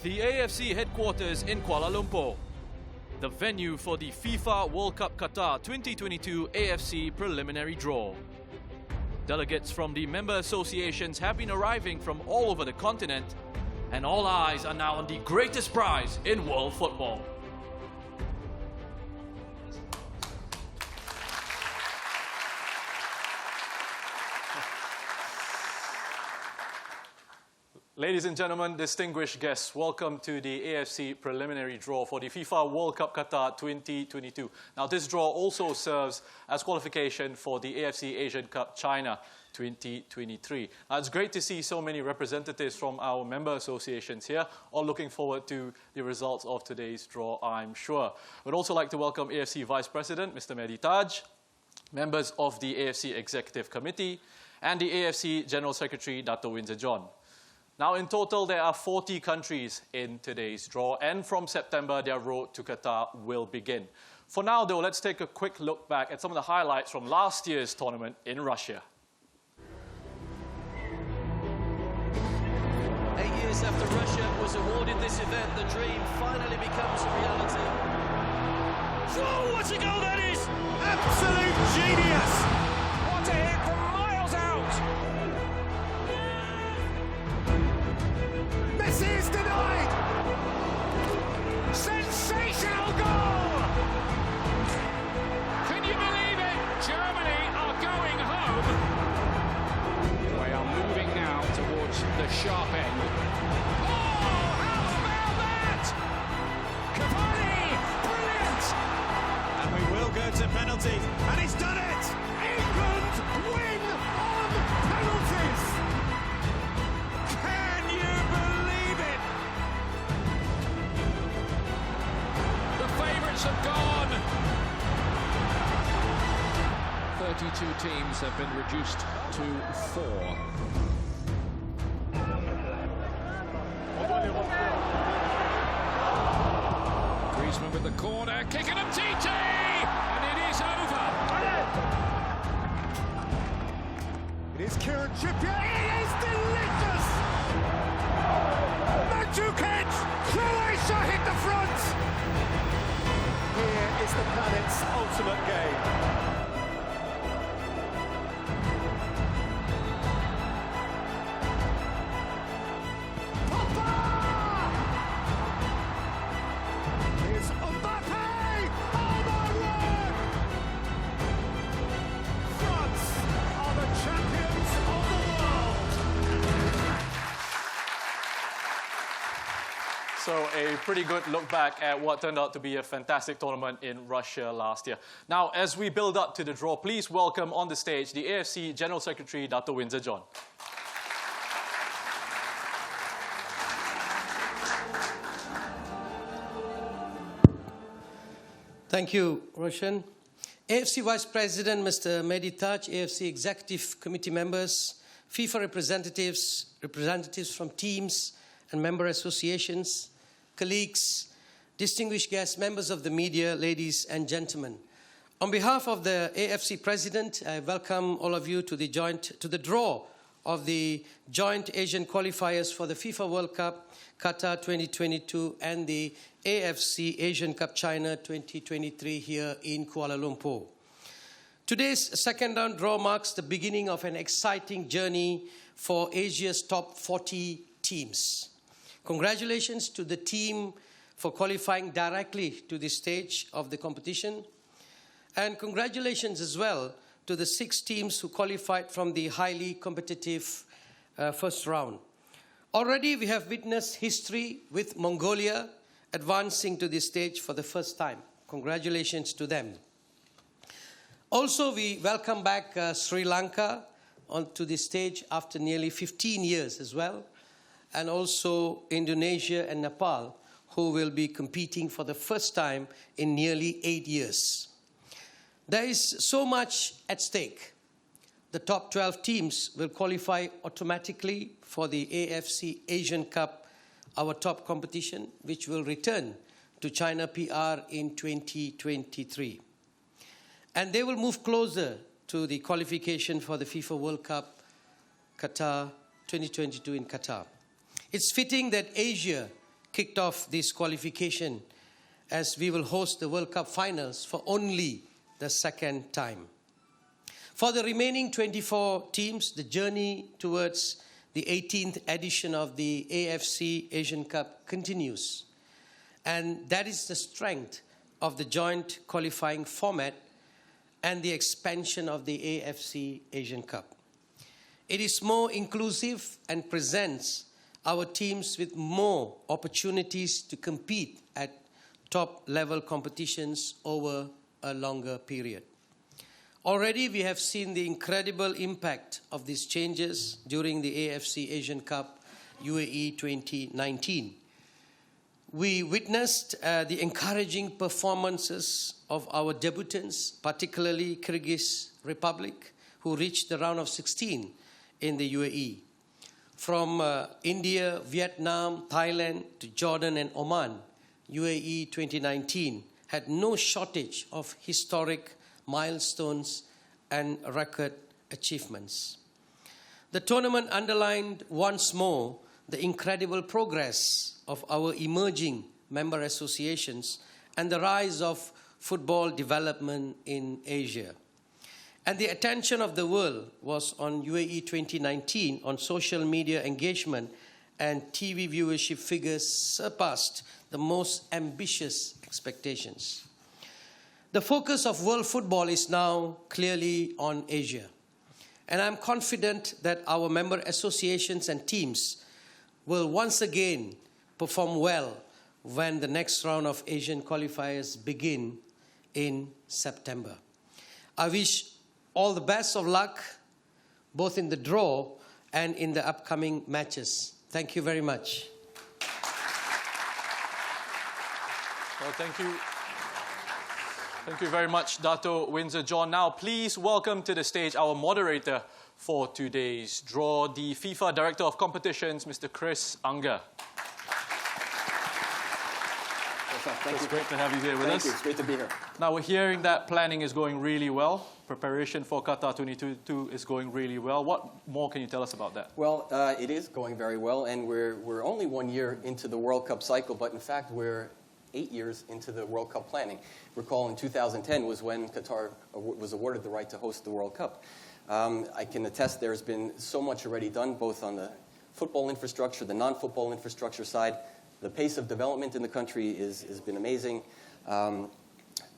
The AFC headquarters in Kuala Lumpur, the venue for the FIFA World Cup Qatar 2022 AFC Preliminary Draw. Delegates from the member associations have been arriving from all over the continent, and all eyes are now on the greatest prize in world football. Ladies and gentlemen, distinguished guests, welcome to the AFC Preliminary Draw for the FIFA World Cup Qatar 2022. Now, this draw also serves as qualification for the AFC Asian Cup China 2023. Now, it's great to see so many representatives from our member associations here, all looking forward to the results of today's draw, I'm sure. We'd also like to welcome AFC Vice President, Mr. Mehdi Taj, members of the AFC Executive Committee, and the AFC General Secretary, Dato' Windsor John. Now, in total, there are 40 countries in today's draw, and from September, their road to Qatar will begin. For now, though, let's take a quick look back at some of the highlights from last year's tournament in Russia. 8 years after Russia was awarded this event, the dream finally becomes a reality. Whoa, what a goal that is! Absolute genius! What a hit from miles out! Messi is denied! Sensational goal! Can you believe it? Germany are going home. They are moving now towards the sharp end. Oh, how about that? Cavani! Brilliant! And we will go to penalties. And he's done it! England win on penalties! Can you believe it? The favourites have gone. 32 teams have been reduced to 4. Griezmann with the corner, kicking him, TT! And it is over. It is Kieran Trippier. It is delicious! Mandzukic! Croatia hit the front! Here is the planet's ultimate game. So a pretty good look back at what turned out to be a fantastic tournament in Russia last year. Now, as we build up to the draw, please welcome on the stage the AFC General Secretary, Dato' Windsor John. Thank you, Roshan. AFC Vice President, Mr. Mehdi Taj, AFC Executive Committee members, FIFA representatives from teams and member associations, colleagues, distinguished guests, members of the media, ladies and gentlemen. On behalf of the AFC President, I welcome all of you to the draw of the Joint Asian Qualifiers for the FIFA World Cup Qatar 2022 and the AFC Asian Cup China 2023 here in Kuala Lumpur. Today's second round draw marks the beginning of an exciting journey for Asia's top 40 teams. Congratulations to the team for qualifying directly to this stage of the competition. And congratulations as well to the 6 teams who qualified from the highly competitive first round. Already we have witnessed history with Mongolia advancing to this stage for the first time. Congratulations to them. Also, we welcome back Sri Lanka onto this stage after nearly 15 years as well. And also Indonesia and Nepal, who will be competing for the first time in nearly 8 years. There is so much at stake. The top 12 teams will qualify automatically for the AFC Asian Cup, our top competition, which will return to China PR in 2023. And they will move closer to the qualification for the FIFA World Cup Qatar 2022 in Qatar. It's fitting that Asia kicked off this qualification as we will host the World Cup finals for only the second time. For the remaining 24 teams, the journey towards the 18th edition of the AFC Asian Cup continues. And that is the strength of the joint qualifying format and the expansion of the AFC Asian Cup. It is more inclusive and presents our teams with more opportunities to compete at top-level competitions over a longer period. Already we have seen the incredible impact of these changes during the AFC Asian Cup UAE 2019. We witnessed the encouraging performances of our debutants, particularly Kyrgyz Republic, who reached the round of 16 in the UAE. From India, Vietnam, Thailand to Jordan and Oman, UAE 2019 had no shortage of historic milestones and record achievements. The tournament underlined once more the incredible progress of our emerging member associations and the rise of football development in Asia. And the attention of the world was on UAE 2019 on social media engagement, and TV viewership figures surpassed the most ambitious expectations. The focus of world football is now clearly on Asia. And I'm confident that our member associations and teams will once again perform well when the next round of Asian qualifiers begin in September. I wish all the best of luck, both in the draw and in the upcoming matches. Thank you very much. Well, thank you. Thank you very much, Dato' Windsor John. Now, please welcome to the stage our moderator for today's draw, the FIFA Director of Competitions, Mr. Chris Unger. It's great to have you here with us. Thank you. It's great to be here. Now, we're hearing that planning is going really well. Preparation for Qatar 2022 is going really well. What more can you tell us about that? Well, it is going very well, and we're only 1 year into the World Cup cycle, but in fact, we're 8 years into the World Cup planning. Recall in 2010 was when Qatar was awarded the right to host the World Cup. I can attest there's been so much already done, both on the football infrastructure, the non-football infrastructure side. The pace of development in the country has been amazing.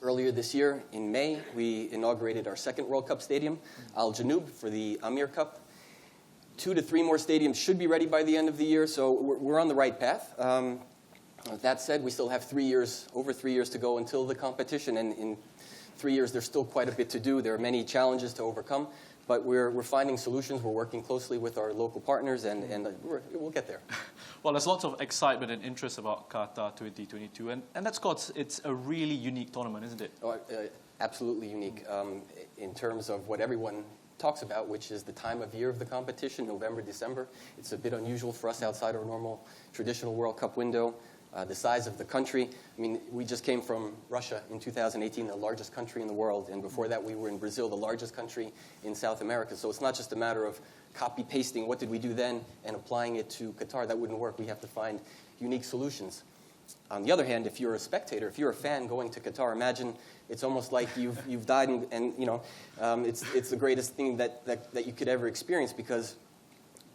Earlier this year, in May, we inaugurated our second World Cup stadium, Al Janoub, for the Amir Cup. 2 to 3 more stadiums should be ready by the end of the year, so we're on the right path. That said, we still have over 3 years to go until the competition, and in 3 years, there's still quite a bit to do. There are many challenges to overcome, but we're finding solutions. We're working closely with our local partners, and we'll get there. Well, there's lots of excitement and interest about Qatar 2022, and that's because it's a really unique tournament, isn't it? Oh, absolutely unique in terms of what everyone talks about, which is the time of year of the competition, November, December. It's a bit unusual for us outside our normal traditional World Cup window. The size of the country. I mean, we just came from Russia in 2018, the largest country in the world, and before that we were in Brazil, the largest country in South America. So it's not just a matter of copy-pasting what did we do then and applying it to Qatar. That wouldn't work. We have to find unique solutions. On the other hand, if you're a spectator, if you're a fan going to Qatar, imagine it's almost like you've died, and you know, it's the greatest thing that you could ever experience, because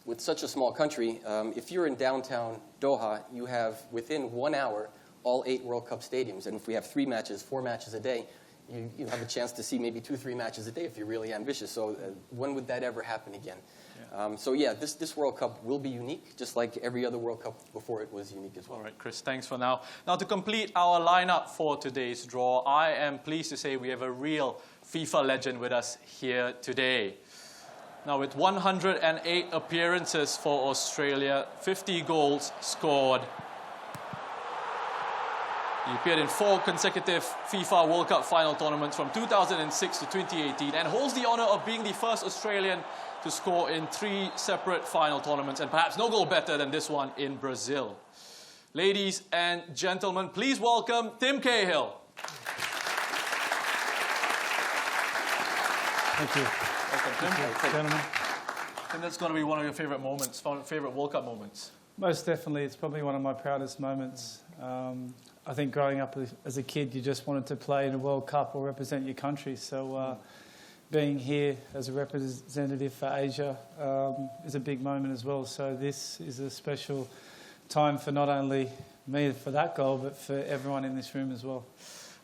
with such a small country, if you're in downtown Doha, you have, within 1 hour, all 8 World Cup stadiums. And if we have 3 matches, 4 matches a day, you have a chance to see maybe 2-3 matches a day if you're really ambitious. So when would that ever happen again? Yeah. This World Cup will be unique, just like every other World Cup before it was unique as well. All right, Chris, thanks for now. Now, to complete our lineup for today's draw, I am pleased to say we have a real FIFA legend with us here today. Now, with 108 appearances for Australia, 50 goals scored. He appeared in 4 consecutive FIFA World Cup final tournaments from 2006 to 2018 and holds the honour of being the first Australian to score in 3 separate final tournaments, and perhaps no goal better than this one in Brazil. Ladies and gentlemen, please welcome Tim Cahill. Thank you. Welcome, Tim. Gentlemen. And that's going to be one of your favourite moments, favourite World Cup moments. Most definitely, it's probably one of my proudest moments. I think growing up as a kid, you just wanted to play in a World Cup or represent your country. So being here as a representative for Asia is a big moment as well. So this is a special time for not only me for that goal, but for everyone in this room as well.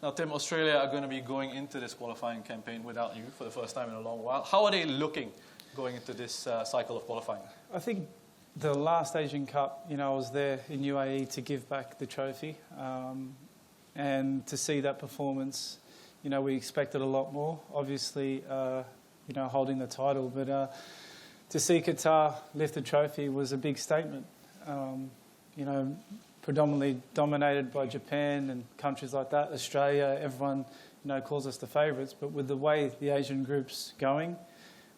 Now, Tim, Australia are going to be going into this qualifying campaign without you for the first time in a long while. How are they looking going into this cycle of qualifying? I think the last Asian Cup, I was there in UAE to give back the trophy, and to see that performance, we expected a lot more. Obviously, holding the title, but to see Qatar lift the trophy was a big statement. Predominantly dominated by Japan and countries like that. Australia, everyone, calls us the favourites, but with the way the Asian group's going,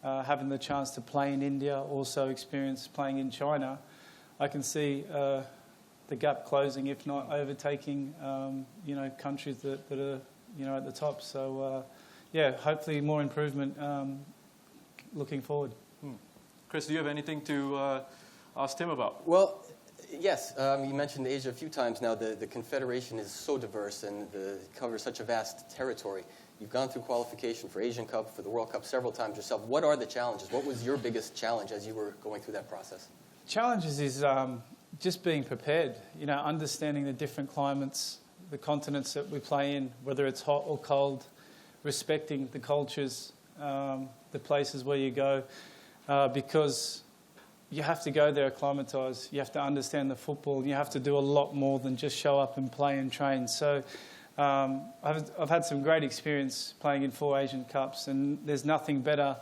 having the chance to play in India, also experience playing in China, I can see the gap closing, if not overtaking, countries that are, at the top. So, hopefully more improvement looking forward. Chris, do you have anything to ask Tim about? Well, yes. You mentioned Asia a few times now. The Confederation is so diverse and covers such a vast territory. You've gone through qualification for Asian Cup, for the World Cup several times yourself. What are the challenges? What was your biggest challenge as you were going through that process? Challenges is just being prepared, understanding the different climates, the continents that we play in, whether it's hot or cold, respecting the cultures, the places where you go, because you have to go there acclimatise, you have to understand the football, you have to do a lot more than just show up and play and train. So I've had some great experience playing in 4 Asian Cups, and there's nothing better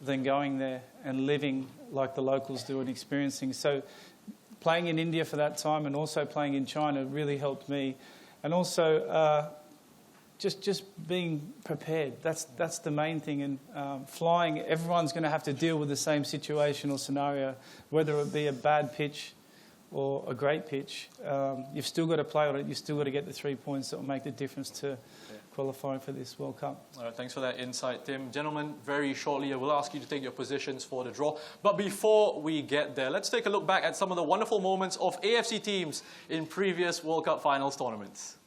than going there and living like the locals do and experiencing. So playing in India for that time and also playing in China really helped me. And also just being prepared, that's the main thing. And flying, everyone's going to have to deal with the same situation or scenario, whether it be a bad pitch or a great pitch. You've still got to play on it. You've still got to get the 3 points that will make the difference to qualifying for this World Cup. All right, thanks for that insight, Tim. Gentlemen, very shortly I will ask you to take your positions for the draw. But before we get there, let's take a look back at some of the wonderful moments of AFC teams in previous World Cup finals tournaments.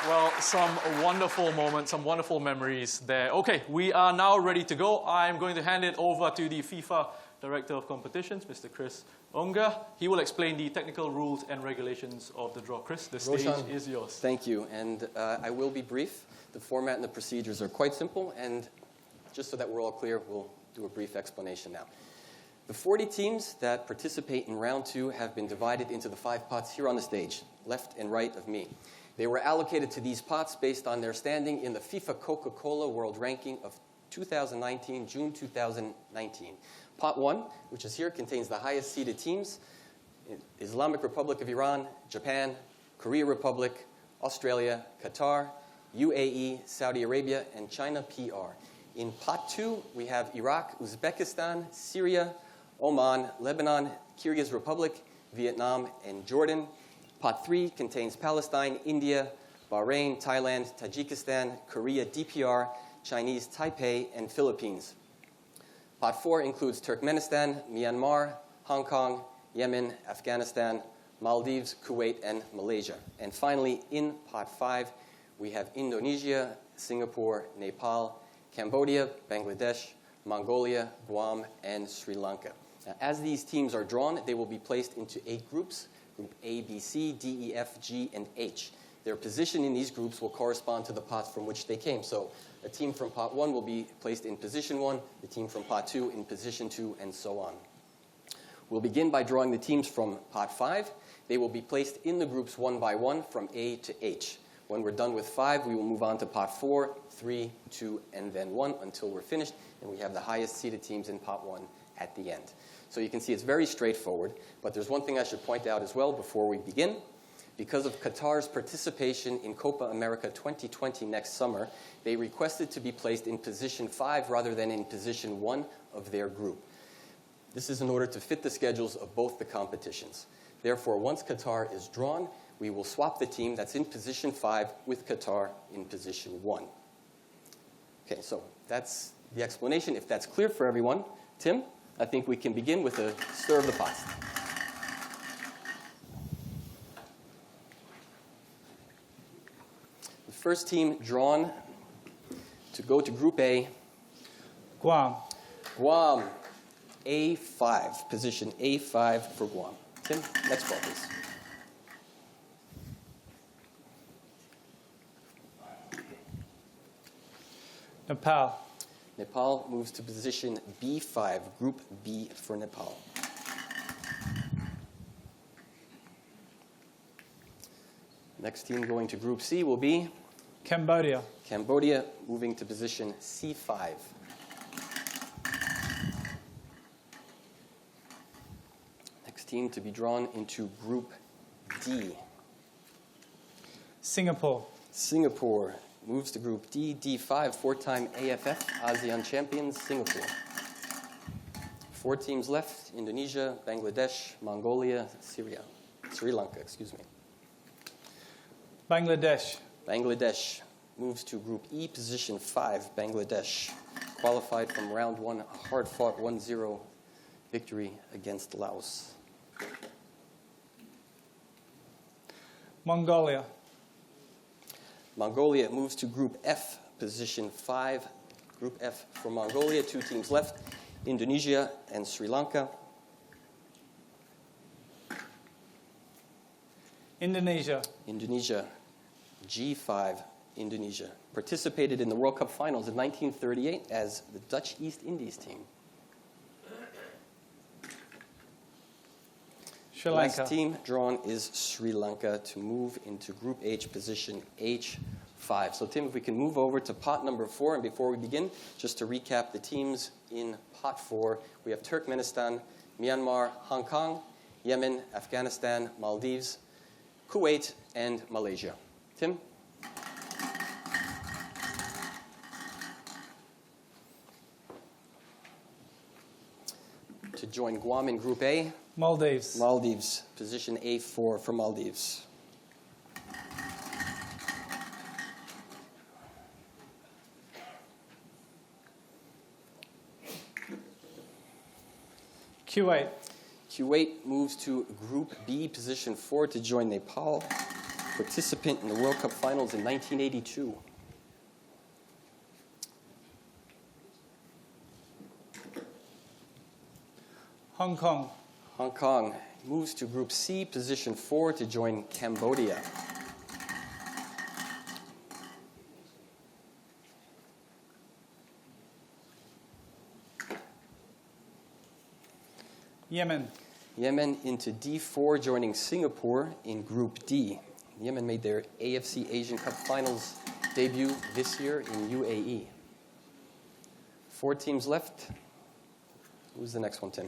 Well, some wonderful moments, some wonderful memories there. Okay, we are now ready to go. I'm going to hand it over to the FIFA Director of Competitions, Mr. Chris Unga. He will explain the technical rules and regulations of the draw. Chris, the stage is yours. Thank you, and I will be brief. The format and the procedures are quite simple, and just so that we're all clear, we'll do a brief explanation now. The 40 teams that participate in round 2 have been divided into the 5 pots here on the stage, left and right of me. They were allocated to these pots based on their standing in the FIFA Coca-Cola World Ranking of 2019, June 2019. Pot 1, which is here, contains the highest seeded teams: Islamic Republic of Iran, Japan, Korea Republic, Australia, Qatar, UAE, Saudi Arabia, and China PR. In Pot 2, we have Iraq, Uzbekistan, Syria, Oman, Lebanon, Kyrgyz Republic, Vietnam, and Jordan. Pot 3 contains Palestine, India, Bahrain, Thailand, Tajikistan, Korea, DPR, Chinese Taipei, and Philippines. Pot 4 includes Turkmenistan, Myanmar, Hong Kong, Yemen, Afghanistan, Maldives, Kuwait, and Malaysia. And finally, in Pot 5, we have Indonesia, Singapore, Nepal, Cambodia, Bangladesh, Mongolia, Guam, and Sri Lanka. Now, as these teams are drawn, they will be placed into 8 groups, Group A, B, C, D, E, F, G, and H. Their position in these groups will correspond to the pots from which they came. So a team from Pot 1 will be placed in position 1, the team from Pot 2 in position 2, and so on. We'll begin by drawing the teams from Pot 5. They will be placed in the groups one by one from A to H. When we're done with 5, we will move on to Pot 4, 3, 2, and then 1 until we're finished, and we have the highest seeded teams in Pot 1 at the end. So you can see it's very straightforward, but there's one thing I should point out as well before we begin. Because of Qatar's participation in Copa America 2020 next summer, they requested to be placed in position 5 rather than in position 1 of their group. This is in order to fit the schedules of both the competitions. Therefore, once Qatar is drawn, we will swap the team that's in position 5 with Qatar in position 1. Okay, so that's the explanation. If that's clear for everyone, Tim, I think we can begin with a stir of the pots. The first team drawn to go to Group A, Guam. Guam, A5, position A5 for Guam. Tim, next ball, please. Nepal. Nepal moves to position B5, Group B for Nepal. Next team going to Group C will be Cambodia. Cambodia, moving to position C5. Next team to be drawn into Group D. Singapore. Singapore moves to Group D, D5, 4-time AFF ASEAN champions, Singapore. 4 teams left: Indonesia, Bangladesh, Mongolia, Sri Lanka. Bangladesh. Bangladesh moves to Group E, position 5, Bangladesh. Qualified from round 1, a hard-fought 1-0 victory against Laos. Mongolia. Mongolia moves to Group F, position 5. Group F for Mongolia, 2 teams left: Indonesia and Sri Lanka. Indonesia. Indonesia, G5, Indonesia. Participated in the World Cup finals in 1938 as the Dutch East Indies team. Sri Lanka. Last team drawn is Sri Lanka to move into Group H, position H5. So, Tim, if we can move over to pot number 4. And before we begin, just to recap the teams in pot 4, we have Turkmenistan, Myanmar, Hong Kong, Yemen, Afghanistan, Maldives, Kuwait, and Malaysia. Tim? To join Guam in Group A, Maldives. Maldives, position A4 for Maldives. Kuwait. Kuwait moves to Group B, position 4 to join Nepal, participant in the World Cup finals in 1982. Hong Kong. Hong Kong moves to Group C, position 4 to join Cambodia. Yemen. Yemen into D4, joining Singapore in Group D. Yemen made their AFC Asian Cup finals debut this year in UAE. 4 teams left. Who's the next one, Tim?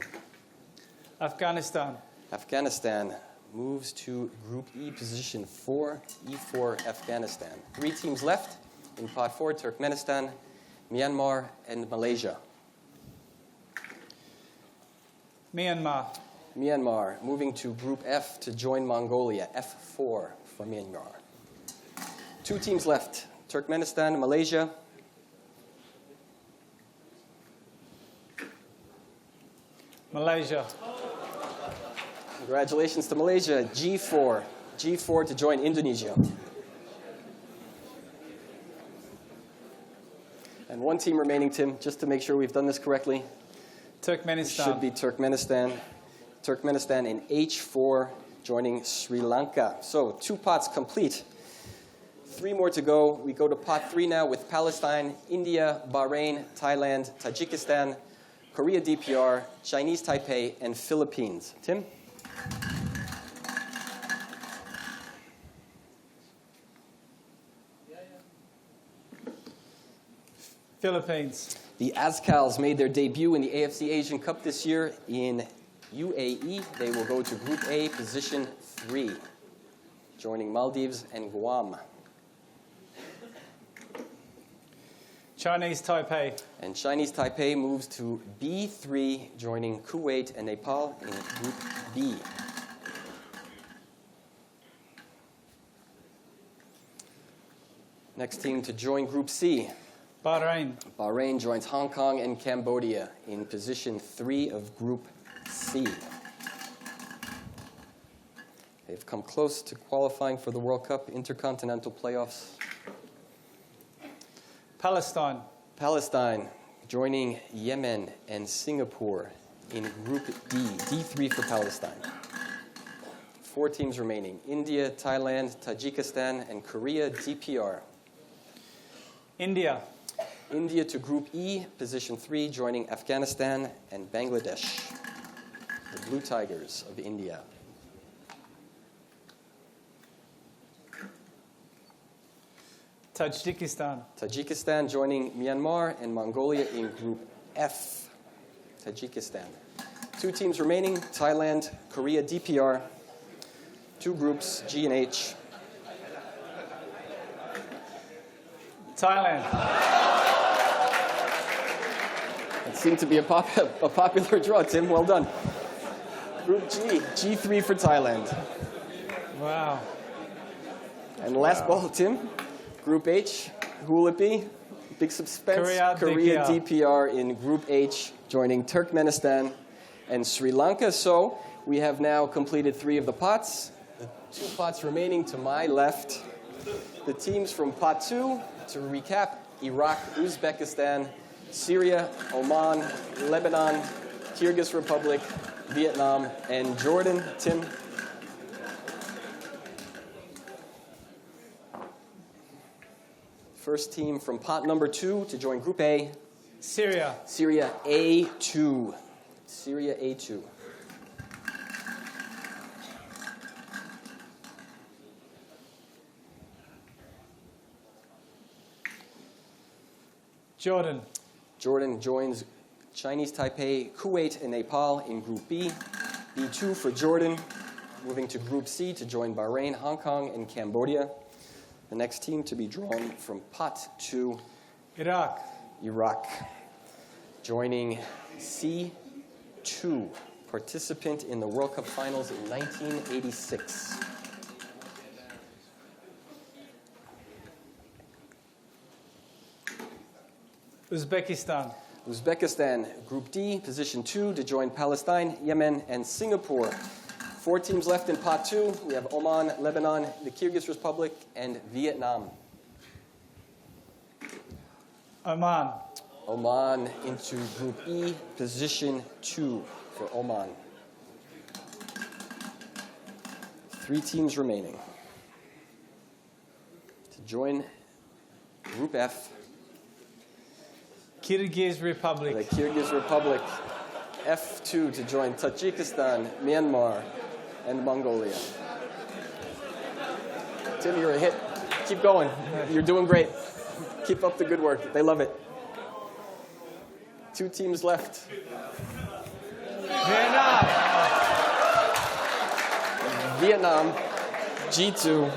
Afghanistan. Afghanistan moves to Group E, position 4, E4, Afghanistan. 3 teams left in pot 4, Turkmenistan, Myanmar, and Malaysia. Myanmar. Myanmar moving to Group F to join Mongolia, F4 for Myanmar. 2 teams left. Turkmenistan, Malaysia. Malaysia. Congratulations to Malaysia. G4. G4 to join Indonesia. And 1 team remaining, Tim, just to make sure we've done this correctly. Turkmenistan. Should be Turkmenistan. Turkmenistan in H4 joining Sri Lanka. So 2 pots complete. 3 more to go. We go to pot 3 now with Palestine, India, Bahrain, Thailand, Tajikistan, Korea DPR, Chinese Taipei, and Philippines. Tim? Philippines. The Azkals made their debut in the AFC Asian Cup this year in UAE. They will go to Group A, position 3, joining Maldives and Guam. Chinese Taipei. And Chinese Taipei moves to B3, joining Kuwait and Nepal in Group B. Next team to join Group C. Bahrain. Bahrain joins Hong Kong and Cambodia in position 3 of Group C. They've come close to qualifying for the World Cup Intercontinental Playoffs. Palestine. Palestine joining Yemen and Singapore in Group D. D3 for Palestine. 4 teams remaining. India, Thailand, Tajikistan, and Korea DPR. India. India to Group E, position 3, joining Afghanistan and Bangladesh. The Blue Tigers of India. Tajikistan. Tajikistan joining Myanmar and Mongolia in Group F. Tajikistan. 2 teams remaining, Thailand, Korea DPR. 2 groups, G and H. Thailand. It seemed to be a popular draw, Tim. Well done. Group G, G3 for Thailand. Wow. And last ball, Tim. Group H, who will it be? Big suspense. Korea DPR in Group H, joining Turkmenistan and Sri Lanka. So we have now completed 3 of the pots. The 2 pots remaining to my left. The teams from pot 2, to recap, Iraq, Uzbekistan, Syria, Oman, Lebanon, Kyrgyz Republic, Vietnam, and Jordan. Tim? First team from pot number 2 to join Group A. Syria. Syria A2. Syria A2. Jordan. Jordan joins Chinese Taipei, Kuwait, and Nepal in Group B. B2 for Jordan. Moving to Group C to join Bahrain, Hong Kong, and Cambodia. The next team to be drawn from pot 2. Iraq. Iraq. Joining C2. Participant in the World Cup Finals in 1986. Uzbekistan. Uzbekistan, Group D, position 2 to join Palestine, Yemen, and Singapore. 4 teams left in pot 2. We have Oman, Lebanon, the Kyrgyz Republic, and Vietnam. Oman. Oman into Group E, position 2 for Oman. 3 teams remaining. To join Group F, Kyrgyz Republic. the Kyrgyz Republic, F2 to join Tajikistan, Myanmar, and Mongolia. Tim, you're a hit. Keep going. You're doing great. Keep up the good work. They love it. 2 teams left. Vietnam. Vietnam, G2.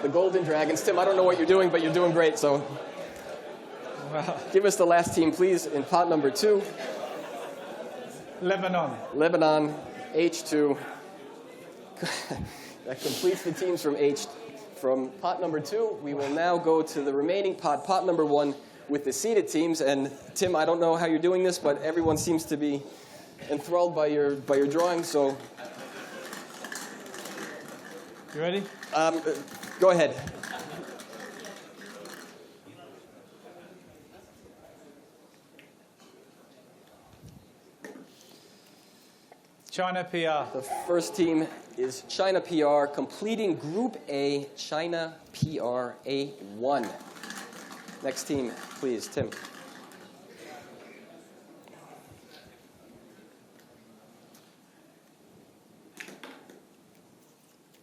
The Golden Dragons. Tim, I don't know what you're doing, but you're doing great, so give us the last team, please, in pot number 2. Lebanon. Lebanon, H2. That completes the teams from from pot number 2. We will now go to the remaining pot number 1, with the seeded teams. And Tim, I don't know how you're doing this, but everyone seems to be enthralled by your drawing. So, you ready? Go ahead. China PR. The first team is China PR, completing Group A, China PR A1. Next team, please, Tim.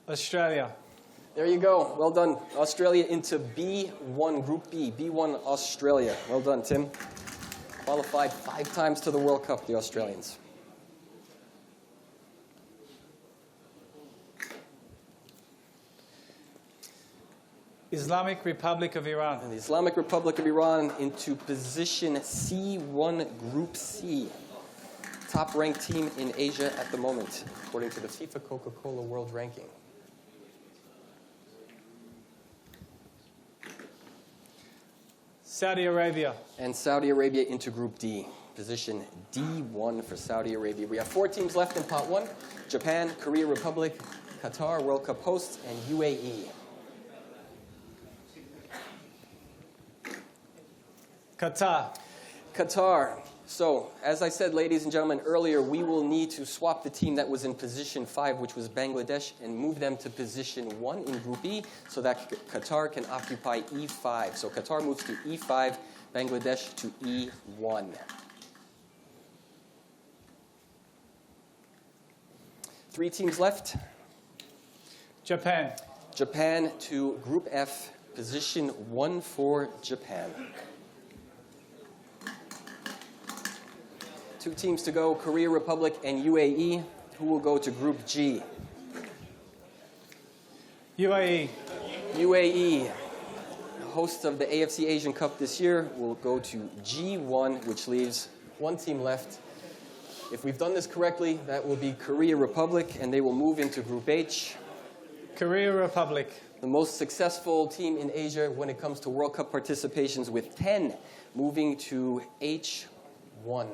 Australia. There you go. Well done. Australia into B1, Group B, B1 Australia. Well done, Tim. Qualified 5 times to the World Cup, the Australians. Islamic Republic of Iran. And the Islamic Republic of Iran into position C1, Group C. Top-ranked team in Asia at the moment, according to the FIFA Coca-Cola World Ranking. Saudi Arabia. And Saudi Arabia into Group D. Position D1 for Saudi Arabia. We have 4 teams left in pot 1. Japan, Korea Republic, Qatar, World Cup hosts, and UAE. Qatar. So, as I said, ladies and gentlemen, earlier, we will need to swap the team that was in position 5, which was Bangladesh, and move them to position 1 in Group E so that Qatar can occupy E5. So Qatar moves to E5, Bangladesh to E1. Three teams left. Japan. Japan to Group F, position 1 for Japan. 2 teams to go, Korea Republic and UAE, who will go to Group G. UAE. UAE, hosts of the AFC Asian Cup this year, will go to G1, which leaves 1 team left. If we've done this correctly, that will be Korea Republic, and they will move into Group H. Korea Republic. The most successful team in Asia when it comes to World Cup participations, with 10 moving to H1.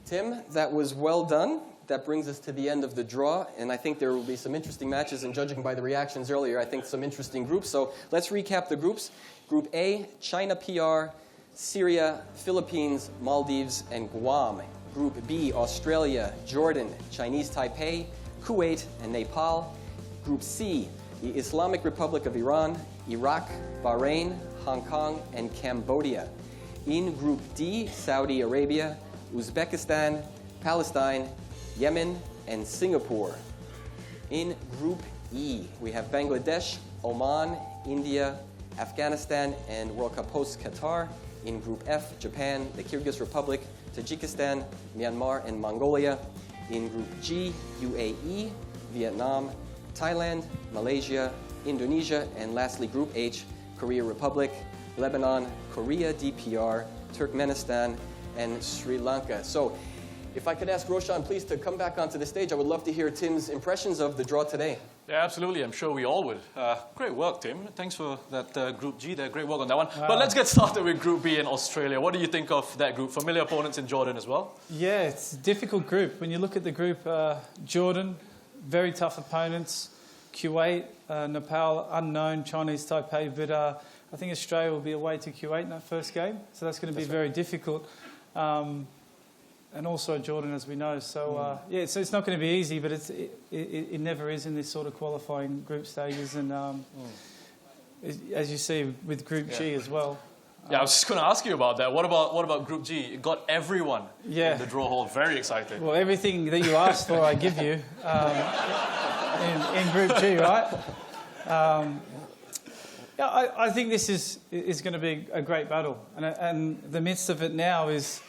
Tim, that was well done. That brings us to the end of the draw, and I think there will be some interesting matches, and judging by the reactions earlier, I think some interesting groups. So let's recap the groups. Group A, China PR, Syria, Philippines, Maldives, and Guam. Group B, Australia, Jordan, Chinese Taipei, Kuwait, and Nepal. Group C, the Islamic Republic of Iran, Iraq, Bahrain, Hong Kong, and Cambodia. In Group D, Saudi Arabia, Uzbekistan, Palestine, Yemen, and Singapore. In Group E, we have Bangladesh, Oman, India, Afghanistan, and World Cup host Qatar. In Group F, Japan, the Kyrgyz Republic, Tajikistan, Myanmar, and Mongolia. In Group G, UAE, Vietnam, Thailand, Malaysia, Indonesia, and lastly Group H, Korea Republic, Lebanon, Korea DPR, Turkmenistan, and Sri Lanka. So, if I could ask Roshan, please, to come back onto the stage, I would love to hear Tim's impressions of the draw today. Yeah, absolutely. I'm sure we all would. Great work, Tim. Thanks for that Group G there. Great work on that one. But let's get started with Group B in Australia. What do you think of that group? Familiar opponents in Jordan as well? Yeah, it's a difficult group. When you look at the group, Jordan, very tough opponents. Kuwait, Nepal, unknown, Chinese Taipei. But I think Australia will be away to Kuwait in that first game. So that's going to be very difficult. And also Jordan, as we know. So, yeah, so it's not going to be easy, but it never is in this sort of qualifying group stages. And as you see with Group G as well. Yeah, I was just going to ask you about that. What about Group G? It got everyone in the draw hall very excited. Well, everything that you asked for, I give you in Group G, right? Yeah, I think this is going to be a great battle. And the midst of it now is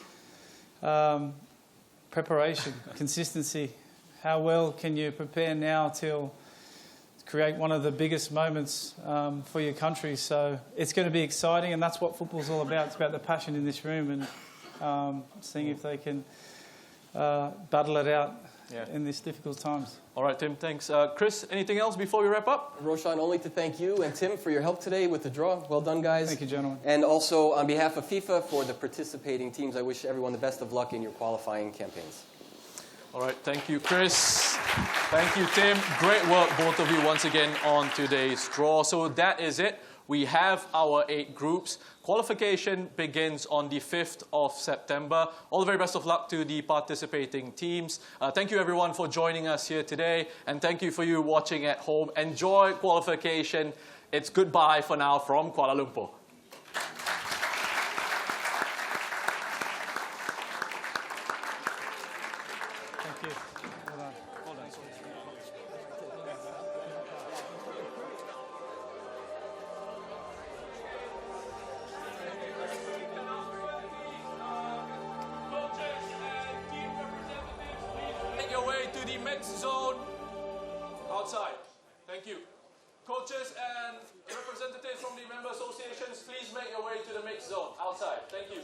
preparation, consistency. How well can you prepare now to create one of the biggest moments for your country? So it's going to be exciting, and that's what football's all about. It's about the passion in this room and seeing if they can battle it out in these difficult times. All right, Tim, thanks. Chris, anything else before we wrap up? Roshan, only to thank you and Tim for your help today with the draw. Well done, guys. Thank you, gentlemen. And also, on behalf of FIFA, for the participating teams, I wish everyone the best of luck in your qualifying campaigns. All right, thank you, Chris. Thank you, Tim. Great work, both of you, once again, on today's draw. So that is it. We have our 8 groups. Qualification begins on the 5th of September. All the very best of luck to the participating teams. Thank you, everyone, for joining us here today. And thank you for you watching at home. Enjoy qualification. It's goodbye for now from Kuala Lumpur. Thank you. Well done. Make your way to the mixed zone outside. Thank you. Coaches and representatives from the member associations, please make your way to the mixed zone outside. Thank you.